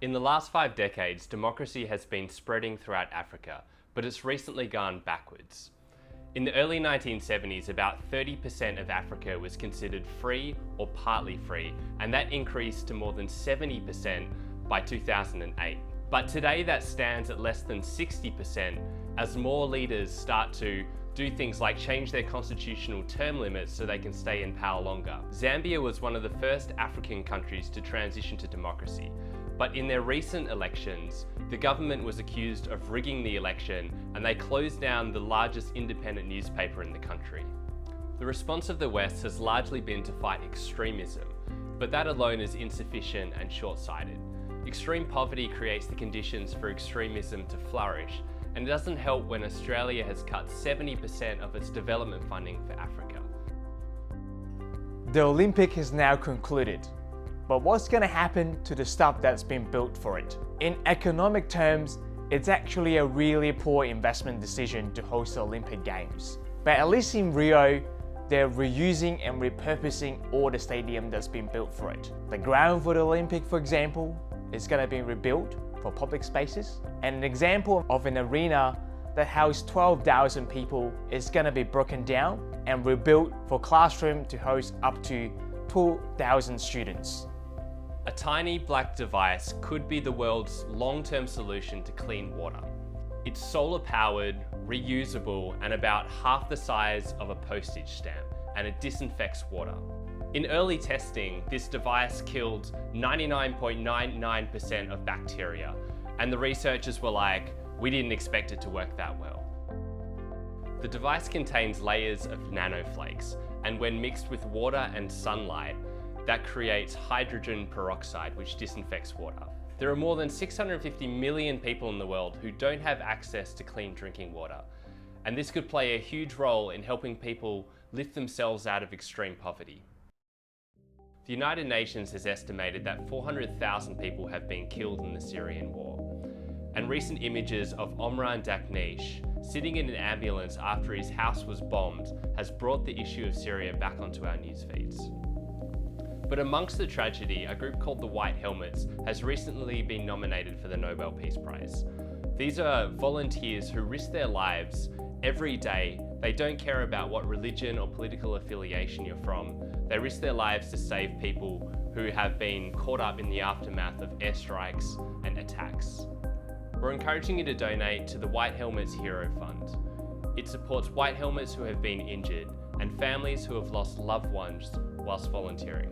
In the last 5 decades, democracy has been spreading throughout Africa, but it's recently gone backwards. In the early 1970s, about 30% of Africa was considered free or partly free, and that increased to more than 70% by 2008. But today that stands at less than 60% as more leaders start to do things like change their constitutional term limits so they can stay in power longer. Zambia was one of the first African countries to transition to democracy, but in their recent elections, the government was accused of rigging the election and they closed down the largest independent newspaper in the country. The response of the West has largely been to fight extremism, but that alone is insufficient and short-sighted. Extreme poverty creates the conditions for extremism to flourish, and it doesn't help when Australia has cut 70% of its development funding for Africa. The Olympic has now concluded, but what's going to happen to the stuff that's been built for it? In economic terms, it's actually a really poor investment decision to host the Olympic Games. But at least in Rio, they're reusing and repurposing all the stadium that's been built for it. The ground for the Olympic, for example, is going to be rebuilt for public spaces. And an example of an arena that housed 12,000 people is going to be broken down and rebuilt for classroom to host up to 2,000 students. A tiny black device could be the world's long-term solution to clean water. It's solar-powered, reusable, and about half the size of a postage stamp, and it disinfects water. In early testing, this device killed 99.99% of bacteria, and the researchers were like, we didn't expect it to work that well. The device contains layers of nanoflakes, and when mixed with water and sunlight, that creates hydrogen peroxide, which disinfects water. There are more than 650 million people in the world who don't have access to clean drinking water, and this could play a huge role in helping people lift themselves out of extreme poverty. The United Nations has estimated that 400,000 people have been killed in the Syrian war, and recent images of Omran Daknish sitting in an ambulance after his house was bombed has brought the issue of Syria back onto our news feeds. But amongst the tragedy, a group called the White Helmets has recently been nominated for the Nobel Peace Prize. These are volunteers who risk their lives every day. They don't care about what religion or political affiliation you're from. They risk their lives to save people who have been caught up in the aftermath of airstrikes and attacks. We're encouraging you to donate to the White Helmets Hero Fund. It supports white helmets who have been injured and families who have lost loved ones whilst volunteering.